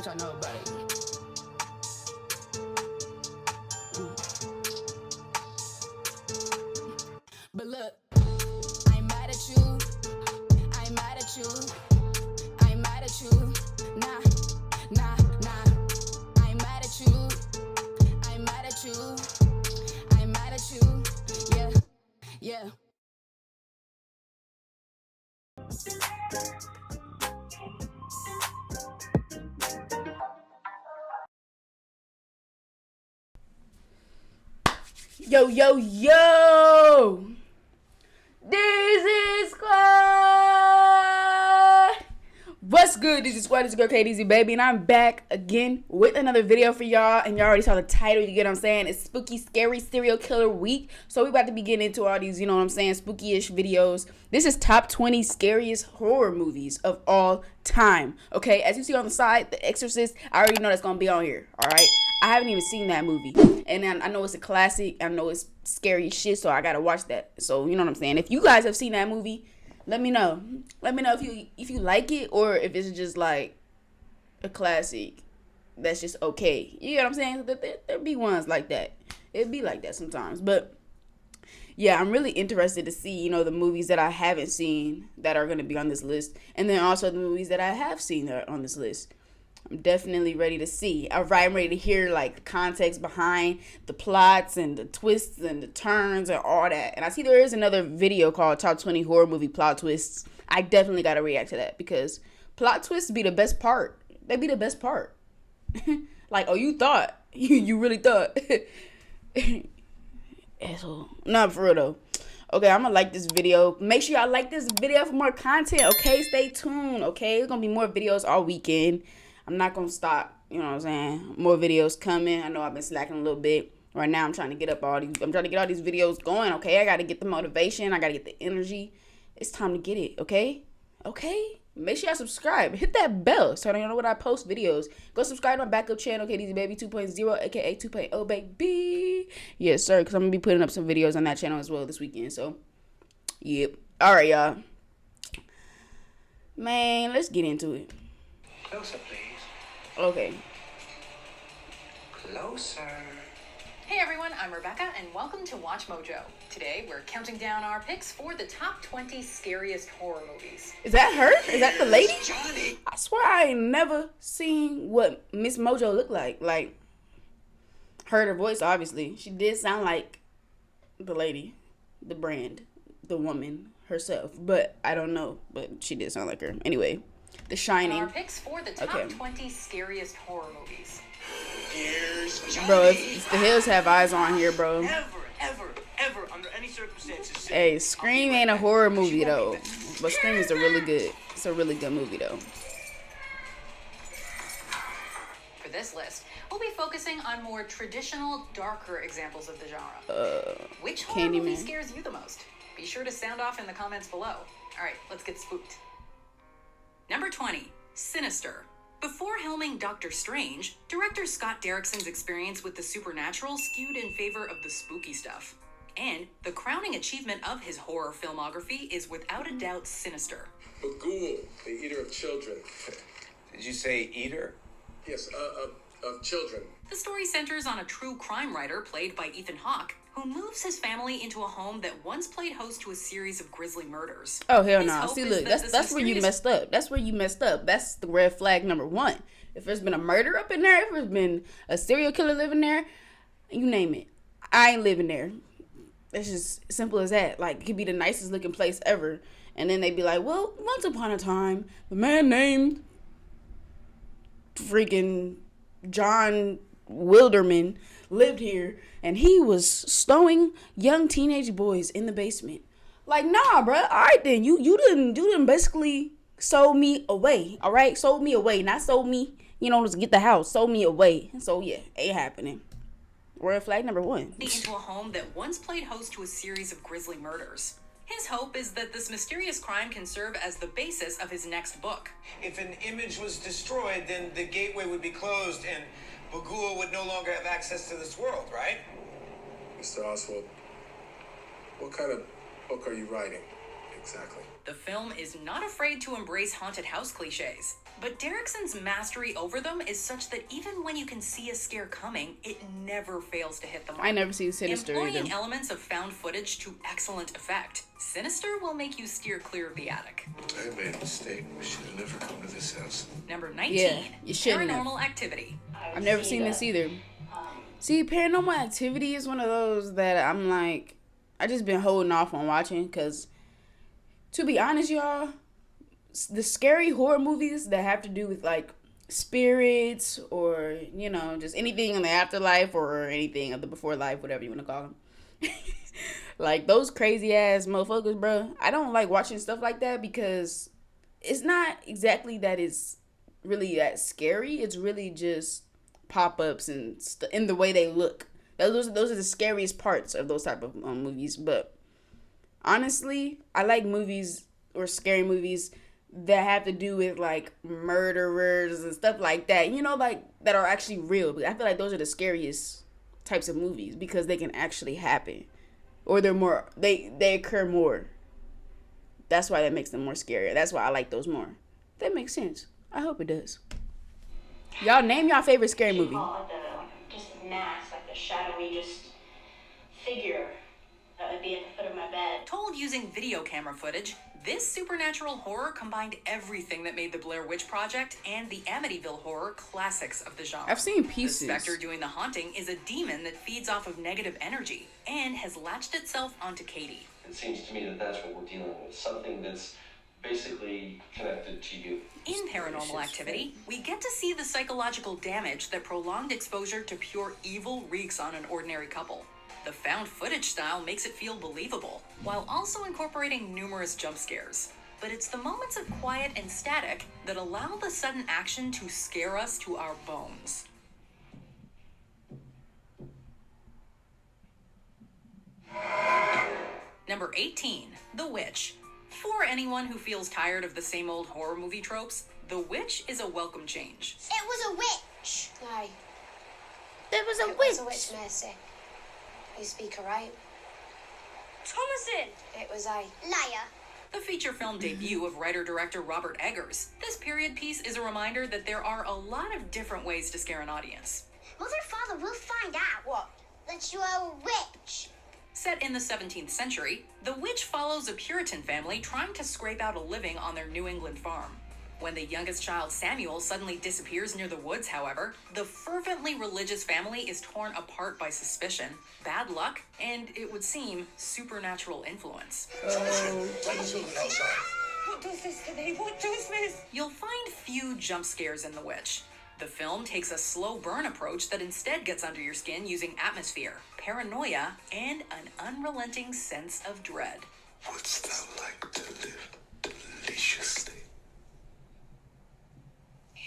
What y'all know about it? But look, I ain't mad at you. I ain't mad at you. I ain't mad at you. Nah, nah, nah. I ain't mad at you. I ain't mad at you. I ain't mad at you. Yeah, yeah. Yo, yo, yo! DEEZY Squad! What's good? This is Squad. This is your girl DEEZY, baby, and I'm back again with another video for y'all. And y'all already saw the title. You get what I'm saying? It's spooky, scary serial killer week. So we about to be getting into all these, you know what I'm saying, spooky-ish videos. This is top 20 scariest horror movies of all time. Okay, as you see on the side, The Exorcist. I already know that's gonna be on here. All right. I haven't even seen that movie, and I know it's a classic. I know it's scary as shit, so I gotta watch that. So you know what I'm saying. If you guys have seen that movie, let me know. Let me know if you like it or if it's just like a classic that's just okay. You know what I'm saying? There be ones like that. It'd be like that sometimes, but yeah, I'm really interested to see, you know, the movies that I haven't seen that are gonna be on this list, and then also the movies that I have seen that are on this list. I'm definitely ready to see. I'm ready to hear like the context behind the plots and the twists and the turns and all that. And I see there is another video called Top 20 Horror Movie Plot Twists. I definitely got to react to that because plot twists be the best part. They be the best part. Like, oh, you thought. You really thought. Asshole. No, for real though. Okay, I'm gonna like this video. Make sure y'all like this video for more content. Okay, stay tuned. Okay, there's gonna be more videos all weekend. I'm not going to stop, you know what I'm saying? More videos coming. I know I've been slacking a little bit. Right now, I'm trying to get all these videos going, okay? I got to get the motivation. I got to get the energy. It's time to get it, okay? Okay? Make sure y'all subscribe. Hit that bell so you know when I post videos. Go subscribe to my backup channel, okay? DEEZY Baby 2.0, aka 2.0 baby. Yes, sir, because I'm going to be putting up some videos on that channel as well this weekend. So, yep. All right, y'all. Man, let's get into it. Closer, please. Okay. Closer. Hey everyone, I'm Rebecca and welcome to Watch Mojo. Today we're counting down our picks for the top 20 scariest horror movies. Is that her? Is that the lady? Johnny. I swear I ain't never seen what Miss Mojo looked like. Like, heard her voice, obviously. She did sound like the lady, the brand, the woman herself. But I don't know. But she did sound like her. Anyway. The Shining. Our picks for the top 20 scariest horror movies. Here's Johnny. Bro, it's The Hills Have Eyes on here, bro. Ever, under any circumstances. Hey, Scream ain't a horror movie, though. But Scream is it's a really good movie, though. For this list, we'll be focusing on more traditional, darker examples of the genre. Which horror movie scares you the most? Be sure to sound off in the comments below. Alright, let's get spooked. Number 20, Sinister. Before helming Doctor Strange, director Scott Derrickson's experience with the supernatural skewed in favor of the spooky stuff. And the crowning achievement of his horror filmography is without a doubt Sinister. Bagul, the eater of children. Did you say eater? Yes, of children. The story centers on a true crime writer played by Ethan Hawke, who moves his family into a home that once played host to a series of grisly murders. Oh, hell no. See, look, that's where you messed up. That's where you messed up. That's the red flag number one. If there's been a murder up in there, if there's been a serial killer living there, you name it. I ain't living there. It's just simple as that. Like, it could be the nicest looking place ever. And then they'd be like, well, once upon a time, the man named freaking John Wilderman lived here, and he was stowing young teenage boys in the basement. Like, nah, bruh. All right, then. You didn't basically sold me away, all right? Sold me away. Not sold me, you know, to get the house. Sold me away. So, yeah, ain't happening. Red flag number one. Into a home that once played host to a series of grisly murders. His hope is that this mysterious crime can serve as the basis of his next book. If an image was destroyed, then the gateway would be closed and Bagul would no longer have access to this world, right? Mr. Oswald, what kind of book are you writing exactly? The film is not afraid to embrace haunted house cliches. But Derrickson's mastery over them is such that even when you can see a scare coming, it never fails to hit the mark. I never seen Sinister Employing either. elements of found footage to excellent effect, Sinister will make you steer clear of the attic. I made a mistake. We should have never come to this house. Number 19, Yeah, you shouldn't have. Paranormal Activity. I've never seen this either. See, Paranormal Activity is one of those that I'm like, I just been holding off on watching because, to be honest, y'all, the scary horror movies that have to do with like spirits or, you know, just anything in the afterlife or anything of the before life, whatever you want to call them. Like those crazy ass motherfuckers, bro. I don't like watching stuff like that because it's not exactly that it's really that scary. It's really just pop-ups and in the way they look. Those are the scariest parts of those type of movies. But honestly, I like movies or scary movies that have to do with like murderers and stuff like that, you know, like that are actually real. But I feel like those are the scariest types of movies because they can actually happen, or they occur more. That's why that makes them more scary. That's why I like those more. That makes sense. I hope it does. Y'all name y'all favorite scary movie. Just a mass, like the shadowy just figure that would be at the foot of my bed. Told using video camera footage, this supernatural horror combined everything that made the Blair Witch Project and the Amityville Horror classics of the genre. I've seen The pieces. specter doing the haunting is a demon that feeds off of negative energy and has latched itself onto Katie. It seems to me that that's what we're dealing with. Something that's basically connected to you. In Paranormal Activity, we get to see the psychological damage that prolonged exposure to pure evil wreaks on an ordinary couple. The found footage style makes it feel believable, while also incorporating numerous jump scares. But it's the moments of quiet and static that allow the sudden action to scare us to our bones. Number 18, The Witch. For anyone who feels tired of the same old horror movie tropes, The Witch is a welcome change. It was a witch. Aye. There was a It was a witch, Mercy. You speak her right. Thomason! It was I. Liar. The feature film debut of writer-director Robert Eggers. This period piece is a reminder that there are a lot of different ways to scare an audience. Mother and Father will find out. What? That you are a witch. Set in the 17th century, The Witch follows a Puritan family trying to scrape out a living on their New England farm. When the youngest child, Samuel, suddenly disappears near the woods, however, the fervently religious family is torn apart by suspicion, bad luck, and, it would seem, supernatural influence. Let the children outside. What does this today? What does this? You'll find few jump scares in The Witch. The film takes a slow burn approach that instead gets under your skin using atmosphere, paranoia, and an unrelenting sense of dread. Wouldst thou like to live deliciously?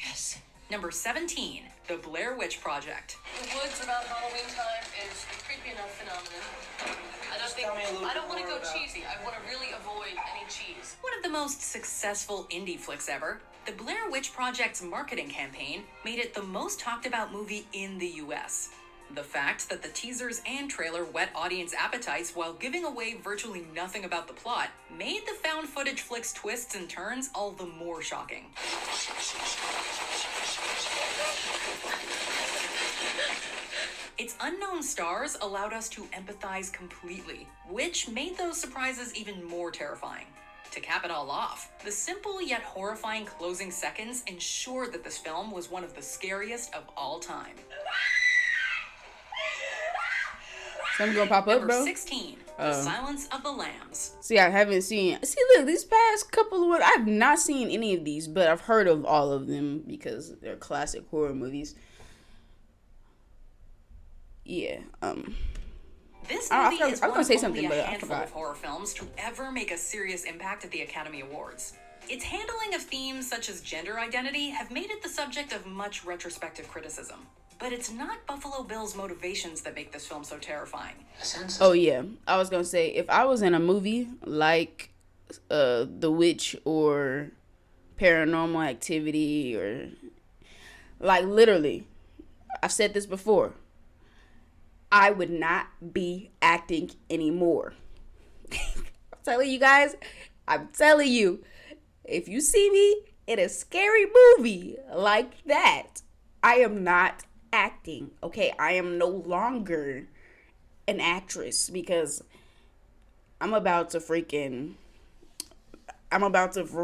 Yes. Number 17, The Blair Witch Project. The woods around Halloween time is a creepy enough phenomenon. I don't want to go cheesy. I want to really avoid any cheese. One of the most successful indie flicks ever, the Blair Witch Project's marketing campaign made it the most talked about movie in the US. The fact that the teasers and trailer whet audience appetites while giving away virtually nothing about the plot made the found footage flick's twists and turns all the more shocking. Its unknown stars allowed us to empathize completely, which made those surprises even more terrifying. To cap it all off, the simple yet horrifying closing seconds ensured that this film was one of the scariest of all time. Something gonna pop up, Number bro? 16, The Silence of the Lambs. See, I haven't seen. See, look, these past couple of ones, I've not seen any of these, but I've heard of all of them because they're classic horror movies. Yeah. This I movie was is gonna one of say only something, a but I handful forgot. of horror films to ever make a serious impact at the Academy Awards. Its handling of themes such as gender identity have made it the subject of much retrospective criticism. But it's not Buffalo Bill's motivations that make this film so terrifying. Oh yeah, I was gonna say if I was in a movie like The Witch or Paranormal Activity or like literally, I've said this before, I would not be acting anymore. I'm telling you guys, I'm telling you, if you see me in a scary movie like that, I am not acting. Okay, I am no longer an actress because I'm about to for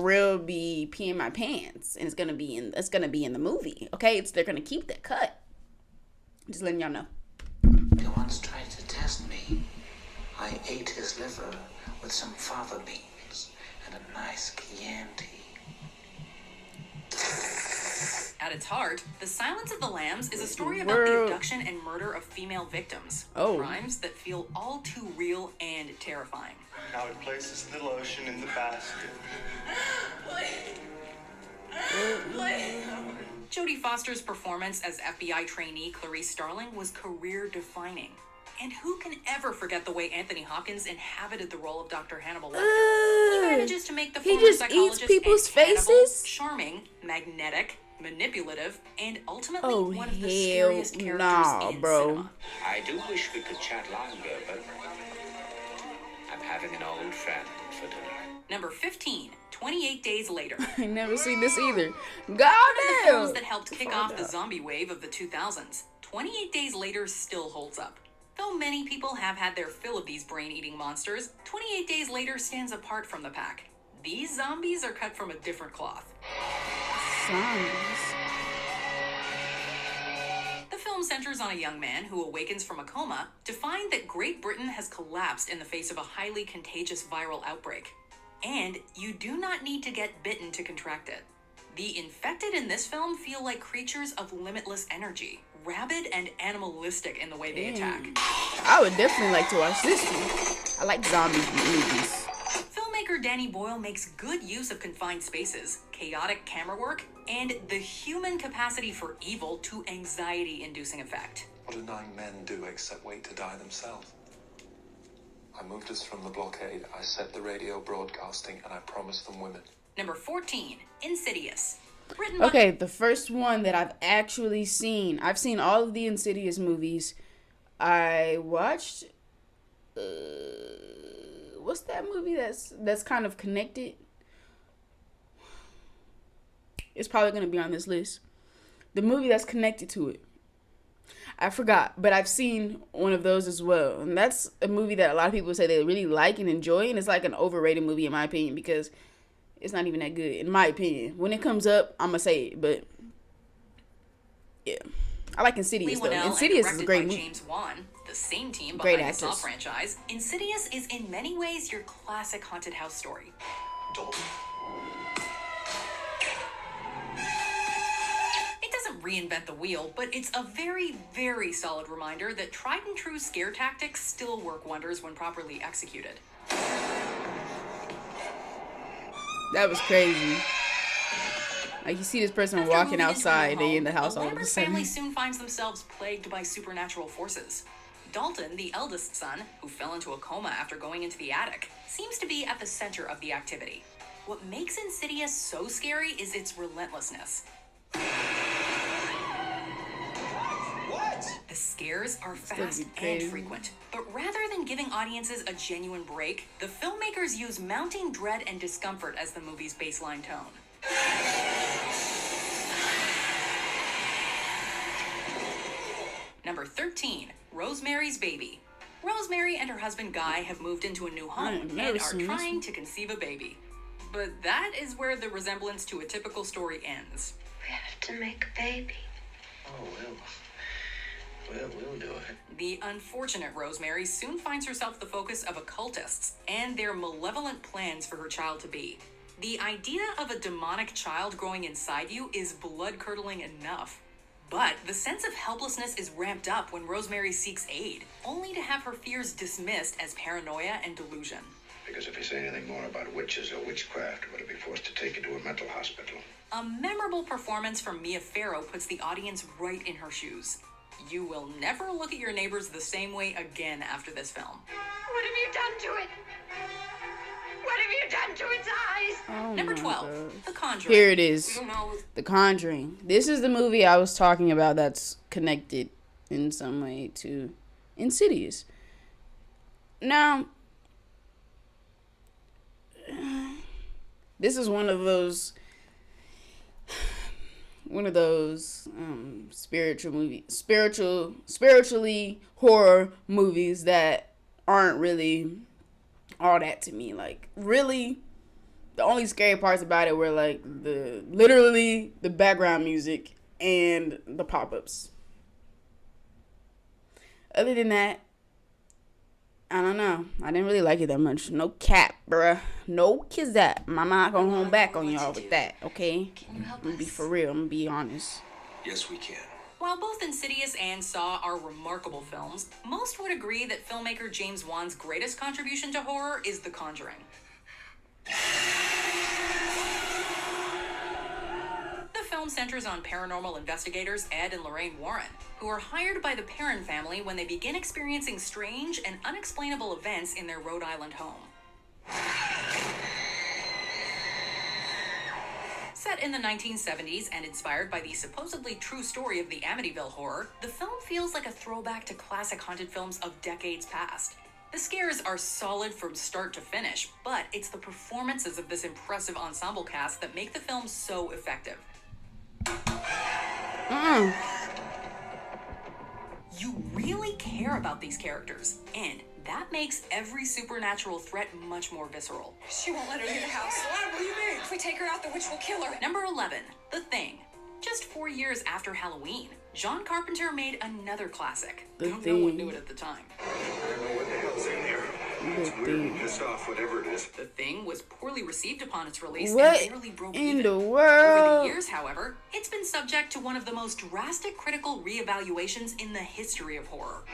real be peeing my pants, and it's gonna be in the movie. Okay, they're gonna keep that cut. Just letting y'all know. He once tried to test me. I ate his liver with some fava beans and a nice Chianti. At its heart, The Silence of the Lambs is a story about the abduction and murder of female victims. Crimes that feel all too real and terrifying. Now he places the lotion in the basket. Jodie Foster's performance as FBI trainee Clarice Starling was career-defining. And who can ever forget the way Anthony Hopkins inhabited the role of Dr. Hannibal Lecter? He manages to make the former psychologist people's and cannibal faces? charming, magnetic, manipulative, and ultimately one of the scariest characters in cinema. I do wish we could chat longer, but I'm having an old friend for dinner. Number 15, 28 Days Later. I never seen this either. One of the Goddamn! films that helped kick off the zombie wave of the 2000s, 28 Days Later still holds up. Though many people have had their fill of these brain-eating monsters, 28 Days Later stands apart from the pack. These zombies are cut from a different cloth. Zombies. The film centers on a young man who awakens from a coma to find that Great Britain has collapsed in the face of a highly contagious viral outbreak. And you do not need to get bitten to contract it. The infected in this film feel like creatures of limitless energy, rabid and animalistic in the way they attack. I would definitely like to watch this one. I like zombie movies. Filmmaker Danny Boyle makes good use of confined spaces, chaotic camera work, and the human capacity for evil to anxiety-inducing effect. What do 9 men do except wait to die themselves? I moved us from the blockade, I set the radio broadcasting, and I promised them women. Number 14, Insidious. Okay, the first one that I've actually seen. I've seen all of the Insidious movies. I watched what's that movie that's kind of connected? It's probably going to be on this list. The movie that's connected to it. I forgot, but I've seen one of those as well. And that's a movie that a lot of people say they really like and enjoy, and it's like an overrated movie in my opinion because it's not even that good, in my opinion. When it comes up, I'm going to say it, but yeah. I like Insidious, though. Insidious is a great movie. James Wan, the same team behind the Saw franchise, Insidious is in many ways your classic haunted house story. It doesn't reinvent the wheel, but it's a very, very solid reminder that tried and true scare tactics still work wonders when properly executed. That was crazy. Like, you see this person walking outside, they in the house all of a Lambert's sudden. family soon finds themselves plagued by supernatural forces. Dalton, the eldest son, who fell into a coma after going into the attic, seems to be at the center of the activity. What makes Insidious so scary is its relentlessness. What? The scares are fast and frequent, but rather than giving audiences a genuine break, the filmmakers use mounting dread and discomfort as the movie's baseline tone. Number 13, Rosemary's Baby. Rosemary and her husband Guy have moved into a new home and are trying to conceive a baby. But that is where the resemblance to a typical story ends. We have to make a baby. Oh, we'll do it. The unfortunate Rosemary soon finds herself the focus of occultists and their malevolent plans for her child to be. The idea of a demonic child growing inside you is blood-curdling enough. But the sense of helplessness is ramped up when Rosemary seeks aid, only to have her fears dismissed as paranoia and delusion. Because if you say anything more about witches or witchcraft, we'll be forced to take you to a mental hospital. A memorable performance from Mia Farrow puts the audience right in her shoes. You will never look at your neighbors the same way again after this film. What have you done to it? What have you done to its eyes? Oh Number 12, gosh. The Conjuring. Here it is. The Conjuring. This is the movie I was talking about that's connected in some way to Insidious. Now, this is one of those one of those spiritually horror movies that aren't really all that to me. Like, really, the only scary parts about it were like literally the background music and the pop-ups. Other than that, I don't know. I didn't really like it that much. No cap, bruh. No kiss that. I'm not gonna hold back on y'all with that, okay? I'm gonna be for real. I'm gonna be honest. Yes, we can. While both Insidious and Saw are remarkable films, most would agree that filmmaker James Wan's greatest contribution to horror is The Conjuring. The film centers on paranormal investigators Ed and Lorraine Warren, who are hired by the Perron family when they begin experiencing strange and unexplainable events in their Rhode Island home. Set in the 1970s and inspired by the supposedly true story of the Amityville horror, the film feels like a throwback to classic haunted films of decades past. The scares are solid from start to finish, but it's the performances of this impressive ensemble cast that make the film so effective. You really care about these characters, and that makes every supernatural threat much more visceral. She won't let her leave the house. What do you mean? If we take her out, the witch will kill her. Number 11, The Thing. Just 4 years after Halloween, John Carpenter made another classic. No one knew it at the time. I don't know what the hell's in here. It's weird and pissed off, whatever it is. The Thing was poorly received upon its release What and barely broke in even. the Over world? the years, however, it's been subject to one of the most drastic critical reevaluations in the history of horror.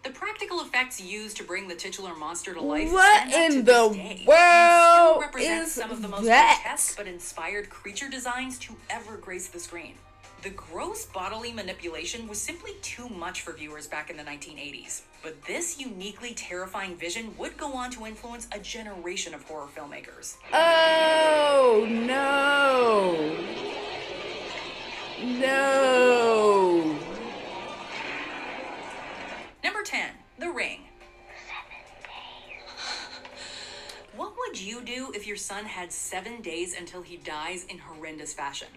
The practical effects used to bring the titular monster to life What stand up in to the this day, and world still represent is some of the most that? grotesque but inspired creature designs to ever grace the screen. The gross bodily manipulation was simply too much for viewers back in the 1980s, but this uniquely terrifying vision would go on to influence a generation of horror filmmakers. Oh, no. No. Number 10, The Ring. What would you do if your son had 7 days until he dies in horrendous fashion?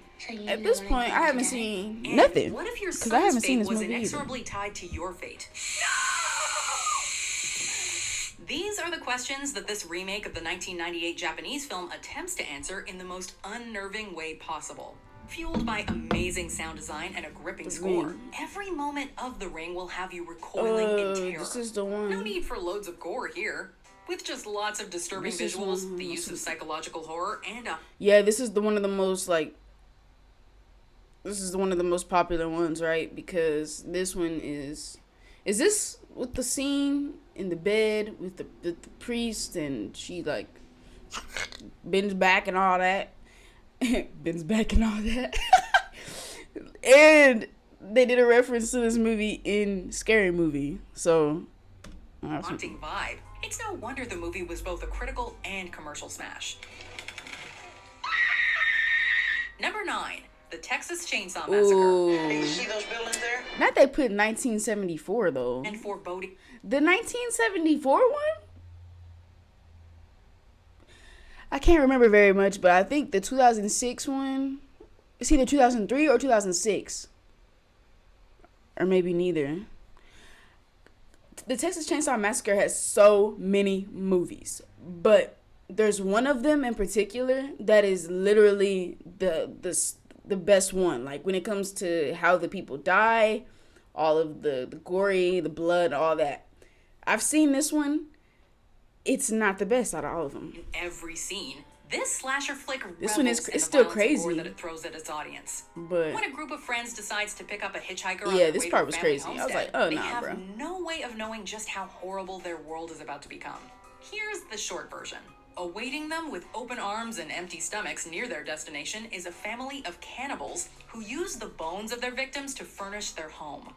At this point, I haven't seen And nothing. what if your Because I son's haven't fate seen this was movie either. inexorably tied to your fate? These are the questions that this remake of the 1998 Japanese film attempts to answer in the most unnerving way possible. Fueled by amazing sound design and a gripping score, every moment of The Ring will have you recoiling in terror. This is the one. No need for loads of gore here. With just lots of disturbing This is visuals, one- the use of psychological horror, and a Yeah, this is one of the most, like, this is one of the most popular ones, right? Because this one is this with the scene in the bed with the priest and she, like, bends back and all that. Bends back and all that. And they did a reference to this movie in Scary Movie. So, haunting vibe. It's no wonder the movie was both a critical and commercial smash. Number 9, The Texas Chainsaw Massacre. ooh. Hey, you see those buildings there? Not they put 1974 though. And foreboding. The 1974 one? I can't remember very much, but I think the 2006 one, it's either 2003 or 2006. Or maybe neither. The Texas Chainsaw Massacre has so many movies, but there's one of them in particular that is literally the best one. Like, when it comes to how the people die, all of the gory, the blood, all that. I've seen this one. It's not the best out of all of them. In every scene, this slasher flick This one is- revels in it's the still violence and gore crazy. that it throws at its audience. But When a group of friends decides to pick up a hitchhiker on yeah, their this way part to a was family crazy. I was homestead, like, oh, they nah, have bro. no way of knowing just how horrible their world is about to become. Here's the short version. Awaiting them with open arms and empty stomachs near their destination is a family of cannibals who use the bones of their victims to furnish their home.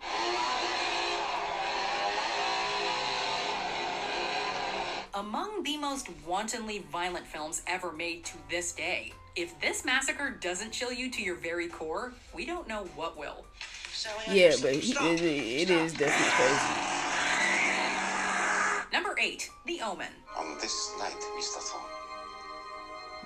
Among the most wantonly violent films ever made to this day, if this massacre doesn't chill you to your very core, we don't know what will. yeah, but it is definitely crazy. Number 8, The Omen. On this night, Mr. Thorne,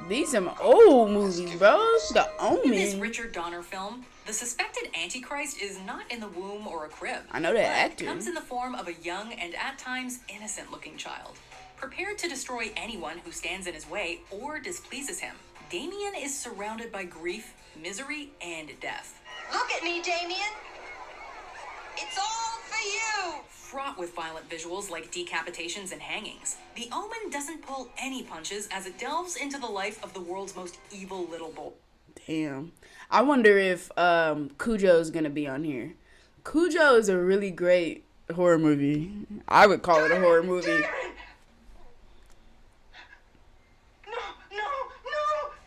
These some old movies, bro. The In this Omen. Richard Donner film, the suspected Antichrist is not in the womb or a crib. I know that but actor. comes in the form of a young and at times innocent-looking child, prepared to destroy anyone who stands in his way or displeases him. Damien is surrounded by grief, misery, and death. Look at me, Damien. It's all for you. Fraught with violent visuals like decapitations and hangings, The Omen doesn't pull any punches as it delves into the life of the world's most evil little boy. Damn. I wonder if Cujo's gonna be on here. Cujo is a really great horror movie. I would call it a horror movie.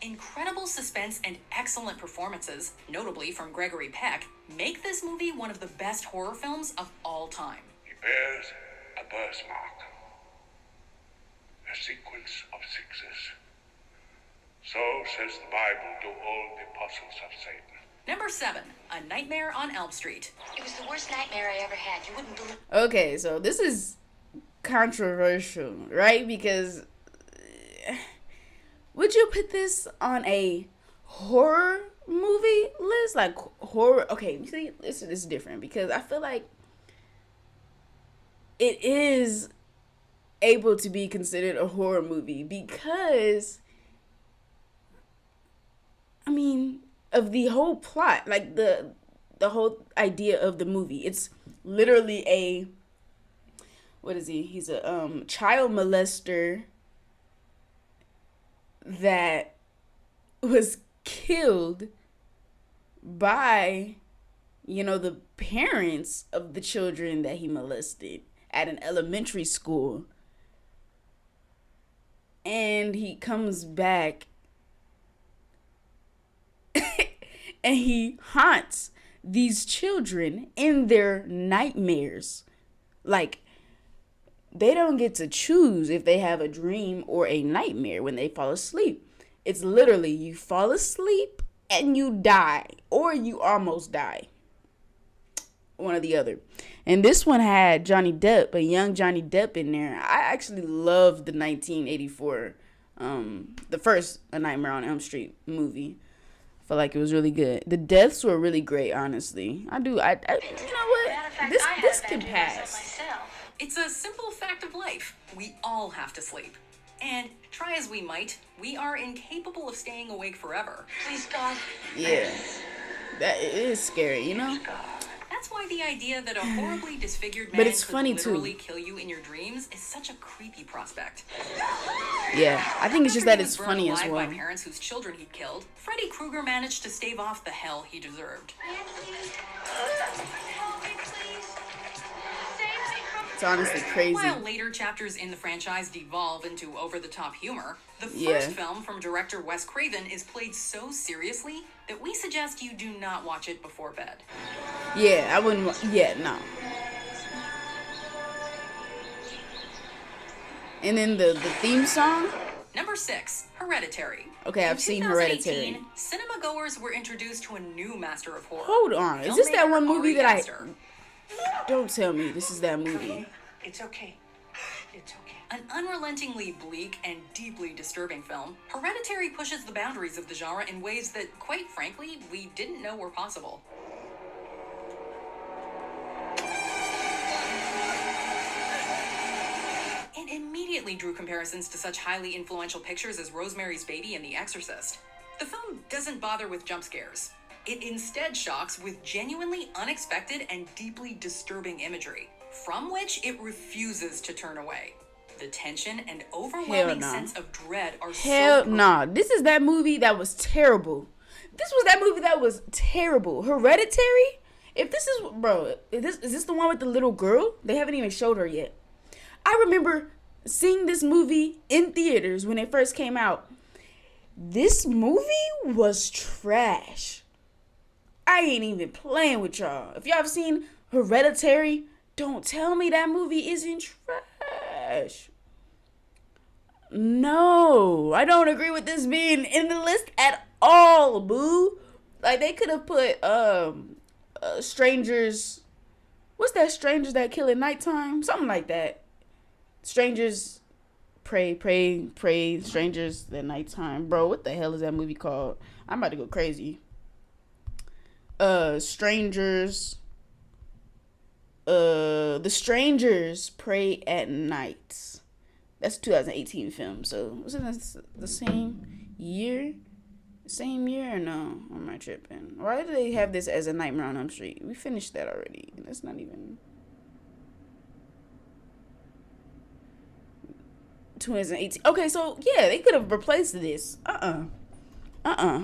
Incredible suspense and excellent performances, notably from Gregory Peck, make this movie one of the best horror films of all time. He bears a birthmark, a sequence of sixes. So says the Bible to all the apostles of Satan. Number 7, A Nightmare on Elm Street. It was the worst nightmare I ever had. You wouldn't believe. Okay, so this is controversial, right? Because would you put this on a horror movie list? Like horror? Okay, you see, this is different because I feel like it is able to be considered a horror movie because, I mean, of the whole plot, like the whole idea of the movie. It's literally a, what is he? He's a child molester that was killed by, you know, the parents of the children that he molested at an elementary school. And he comes back and he haunts these children in their nightmares. Like, they don't get to choose if they have a dream or a nightmare when they fall asleep. It's literally you fall asleep and you die, or you almost die. One or the other. And this one had Johnny Depp, a young Johnny Depp in there. I actually loved the 1984, the first A Nightmare on Elm Street movie. I felt like it was really good. The deaths were really great, honestly. I you know what? This can pass. It's a simple fact of life. We all have to sleep. And try as we might, we are incapable of staying awake forever. Please, God. Yeah. That is scary, you know? That's why the idea that a horribly disfigured man But it's could funny, literally too. kill you in your dreams is such a creepy prospect. Yeah, I think it's just that it's After he was funny burned as alive well. by parents whose children he'd killed, Freddy Krueger managed to stave off the hell he deserved. It's honestly crazy. While later chapters in the franchise devolve into over-the-top humor, the first Yeah. film from director Wes Craven is played so seriously that we suggest you do not watch it before bed. Yeah, I wouldn't. Yeah, no. And then the theme song. Number 6, Hereditary. Okay, I've In seen 2018, Hereditary. cinema goers were introduced to a new master of horror. Hold on, is this that Filmmaker one movie Ari that Aster. Don't tell me this is that movie. It's okay. It's okay. An unrelentingly bleak and deeply disturbing film, Hereditary pushes the boundaries of the genre in ways that, quite frankly, we didn't know were possible. It immediately drew comparisons to such highly influential pictures as Rosemary's Baby and The Exorcist. The film doesn't bother with jump scares. It instead shocks with genuinely unexpected and deeply disturbing imagery, from which it refuses to turn away. The tension and overwhelming no. sense of dread are Hell so nah. This is that movie that was terrible. This was that movie that was terrible. Hereditary? If this is, bro, is this the one with the little girl? They haven't even showed her yet. I remember seeing this movie in theaters when it first came out. This movie was trash. I ain't even playing with y'all. If y'all have seen Hereditary, don't tell me that movie isn't trash. No, I don't agree with this being in the list at all, boo. Like, they could have put strangers. What's that? Strangers that kill at nighttime? Something like that. Strangers Pray, Strangers at Nighttime. Bro, what the hell is that movie called? I'm about to go crazy. Strangers. The Strangers Pray at Night. That's a 2018 film. So, wasn't that the same year? Same year or no? Am I tripping? Why do they have this as A Nightmare on Elm Street? We finished that already. That's not even... 2018. Okay, so yeah, they could have replaced this. Bother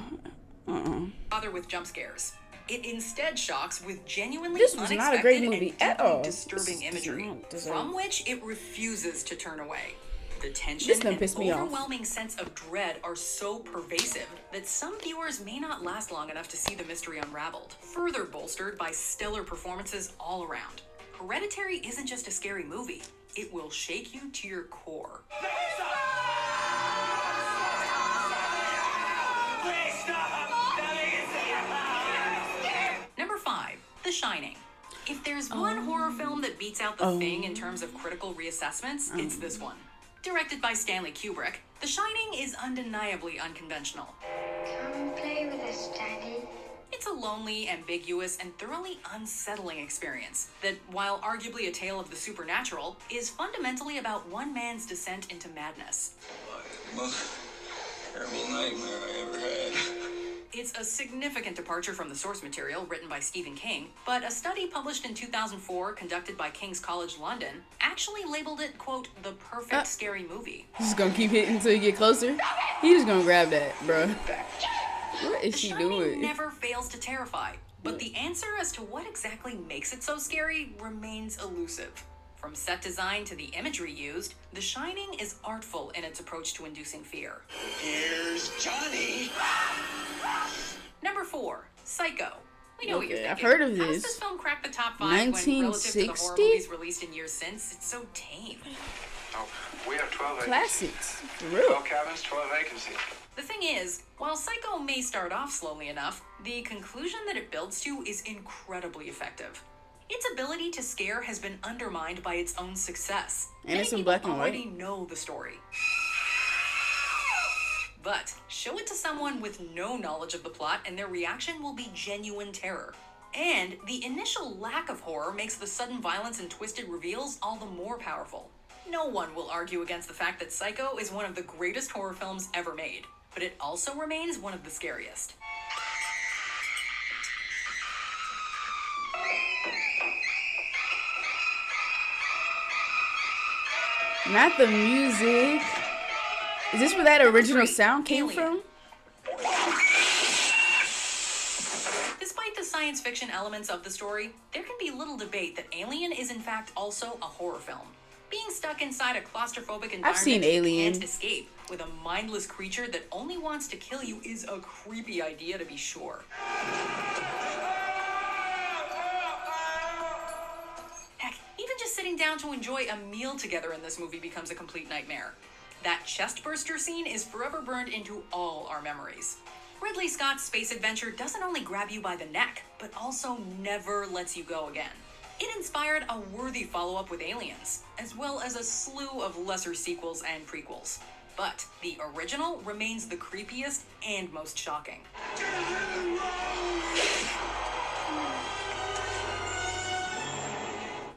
with jump scares. It instead shocks with genuinely This was not a great unexpected movie and at all. disturbing imagery, from which it refuses to turn away. The This tension done and pissed me off. overwhelming sense of dread are so pervasive that some viewers may not last long enough to see the mystery unraveled, further bolstered by stellar performances all around. Hereditary isn't just a scary movie. It will shake you to your core. Number 5, The Shining. If there's one horror film that beats out The Thing in terms of critical reassessments, it's this one. Directed by Stanley Kubrick, The Shining is undeniably unconventional. Come play with us, Daddy. It's a lonely, ambiguous, and thoroughly unsettling experience that, while arguably a tale of the supernatural, is fundamentally about one man's descent into madness. The most terrible nightmare I ever had. It's a significant departure from the source material written by Stephen King, but a study published in 2004 conducted by King's College London actually labeled it, quote, the perfect scary movie. He's gonna keep hitting until you get closer. He's just gonna grab that, bro. What is she doing? Never fails to terrify, but the answer as to what exactly makes it so scary remains elusive. From set design to the imagery used, The Shining is artful in its approach to inducing fear. Here's Johnny. Number 4, Psycho. We know what you're thinking. I've heard of How does this. this film crack the top 5 when relative to the horror 1960? movies released in years since? It's so tame. Oh, we have 12 Classics. For real. 12 cabins, 12 vacancies. The thing is, while Psycho may start off slowly enough, the conclusion that it builds to is incredibly effective. Its ability to scare has been undermined by its own success. And it's in Many black people and white. already know the story. But show it to someone with no knowledge of the plot and their reaction will be genuine terror. And the initial lack of horror makes the sudden violence and twisted reveals all the more powerful. No one will argue against the fact that Psycho is one of the greatest horror films ever made, but it also remains one of the scariest. Not the music. Is this where that original sound came from? Despite the science fiction elements of the story, there can be little debate that Alien is in fact also a horror film. Being stuck inside a claustrophobic environment I've seen you Alien. can't escape with a mindless creature that only wants to kill you is a creepy idea, to be sure. Heck, even just sitting down to enjoy a meal together in this movie becomes a complete nightmare. That chestburster scene is forever burned into all our memories. Ridley Scott's space adventure doesn't only grab you by the neck, but also never lets you go again. It inspired a worthy follow-up with Aliens, as well as a slew of lesser sequels and prequels. But the original remains the creepiest and most shocking.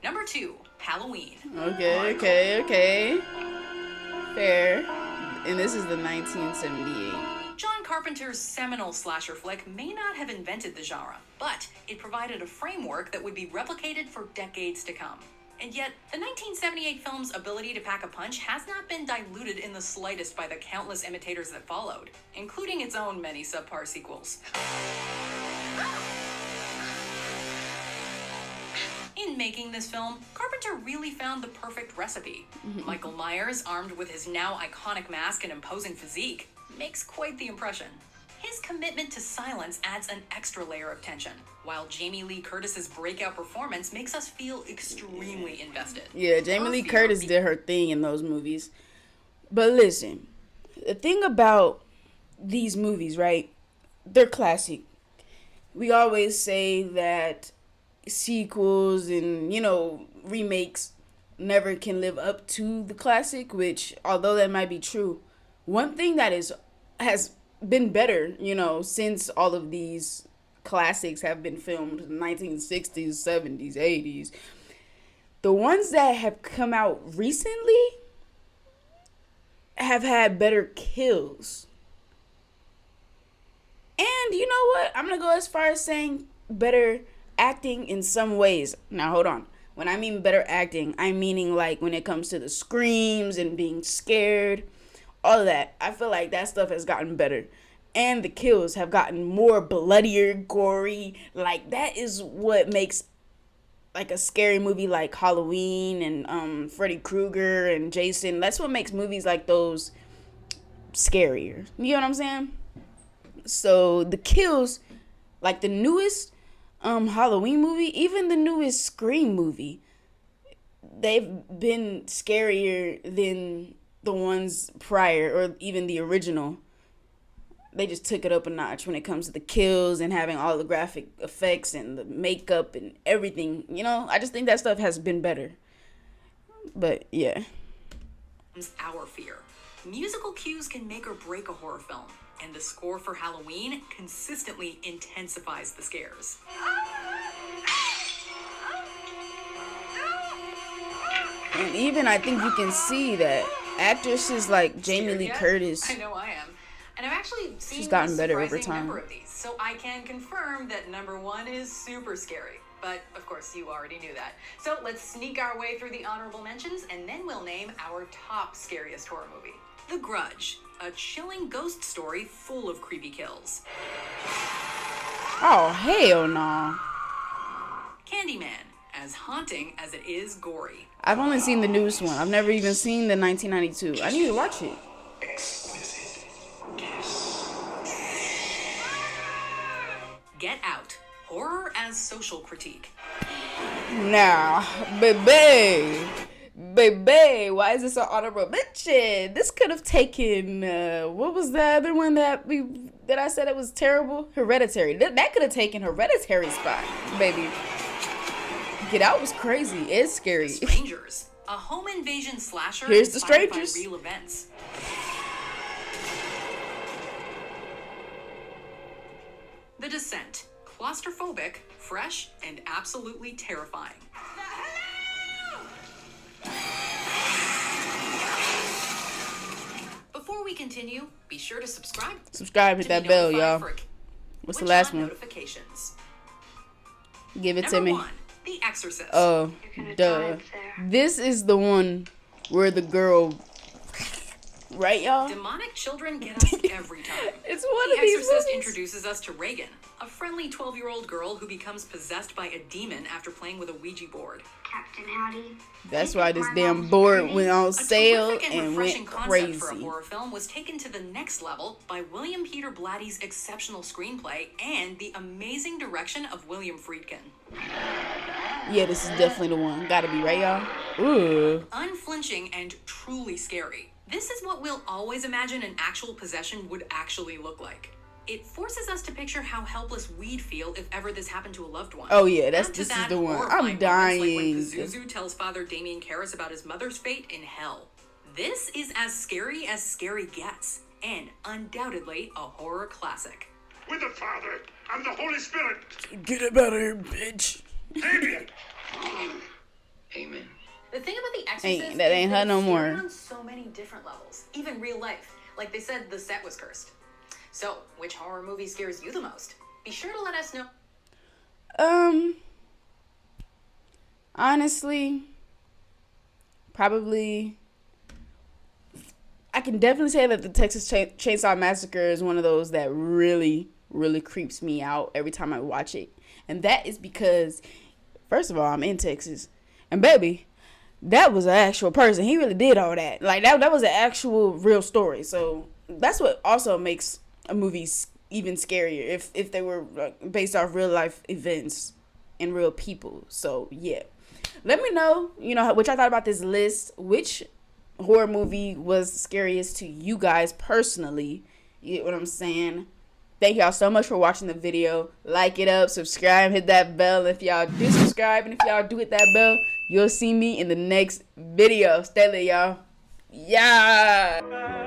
Number 2, Halloween. Okay. Fair. And this is the 1978. John Carpenter's seminal slasher flick may not have invented the genre, but it provided a framework that would be replicated for decades to come. And yet, the 1978 film's ability to pack a punch has not been diluted in the slightest by the countless imitators that followed, including its own many subpar sequels. In making this film, Carpenter really found the perfect recipe. Michael Myers, armed with his now iconic mask and imposing physique, makes quite the impression. His commitment to silence adds an extra layer of tension, while Jamie Lee Curtis's breakout performance makes us feel extremely invested. Yeah, Jamie Lee Curtis did her thing in those movies. But listen, the thing about these movies, right? They're classic. We always say that sequels and, remakes never can live up to the classic, which, although that might be true, one thing that has been better, you know, since all of these classics have been filmed in the 1960s, 70s, 80s, the ones that have come out recently have had better kills. And you know what? I'm going to go as far as saying better acting in some ways. Now, hold on. When I mean better acting, I'm meaning like when it comes to the screams and being scared, all of that. I feel like that stuff has gotten better. And the kills have gotten more bloodier, gory. Like, that is what makes like a scary movie like Halloween and Freddy Krueger and Jason. That's what makes movies like those scarier. You know what I'm saying? So the kills, like the newest Halloween movie, even the newest Scream movie, they've been scarier than the ones prior, or even the original. They just took it up a notch when it comes to the kills and having all the graphic effects and the makeup and everything. You know, I just think that stuff has been better. But yeah. Our fear. Musical cues can make or break a horror film, and the score for Halloween consistently intensifies the scares. And even I think you can see that actresses like Jamie Lee Curtis. I know I am. And I've actually seen she's gotten better over a time. number of these, so I can confirm that number one is super scary. But of course, you already knew that. So let's sneak our way through the honorable mentions, and then we'll name our top scariest horror movie. The Grudge, a chilling ghost story full of creepy kills. Oh, hell no. Candyman, as haunting as it is gory. I've only seen the newest one. I've never even seen the 1992. I need to watch it. Get Out, horror as social critique. Now, baby, why is this an honorable mention? This could have taken, what was the other one that I said it was terrible? Hereditary. That could have taken Hereditary spot, baby. Get Out was crazy. It's scary. Strangers, a home invasion slasher. Here's The inspired Strangers. by real events. The Descent, claustrophobic, fresh, and absolutely terrifying. Before we continue, be sure to subscribe. Subscribe, hit that bell, y'all. What's the last one? Notifications. Give it to Number me. 1, The Exorcist. Oh, duh. This is the one where the girl, right, y'all? Demonic children get us every time. It's one of these The Exorcist movies. introduces us to Reagan, a friendly 12-year-old girl who becomes possessed by a demon after playing with a Ouija board. Captain Howdy. That's why this damn board went on sale Terrific and and refreshing went concept for a crazy. horror film was taken to the next level by William Peter Blatty's exceptional screenplay and the amazing direction of William Friedkin. Yeah, this is definitely the one. Gotta be, right, y'all? Ooh. Unflinching and truly scary. This is what we'll always imagine an actual possession would actually look like. It forces us to picture how helpless we'd feel if ever this happened to a loved one. Oh, yeah, this Add to is that the one. horrifying I'm dying. moments like when Pazuzu tells Father Damien Karras about his mother's fate in hell. This is as scary gets, and undoubtedly a horror classic. With the Father and the Holy Spirit. Get him out of here, bitch. Amen. Amen. The thing about The Exorcist That is ain't that her no it's more. scary on so many different levels, even real life. Like they said, the set was cursed. So, which horror movie scares you the most? Be sure to let us know. Honestly, probably, I can definitely say that the Texas Chainsaw Massacre is one of those that really, really creeps me out every time I watch it. And that is because, first of all, I'm in Texas. And baby, that was an actual person. He really did all that. Like, that was an actual real story. So that's what also makes a movie even scarier if they were based off real life events and real people. So yeah, let me know, what y'all thought about this list. Which horror movie was scariest to you guys personally? You get what I'm saying? Thank y'all so much for watching the video. Like it up, subscribe, hit that bell. If y'all do subscribe and if y'all do hit that bell, you'll see me in the next video. Stay lit, y'all. Yeah.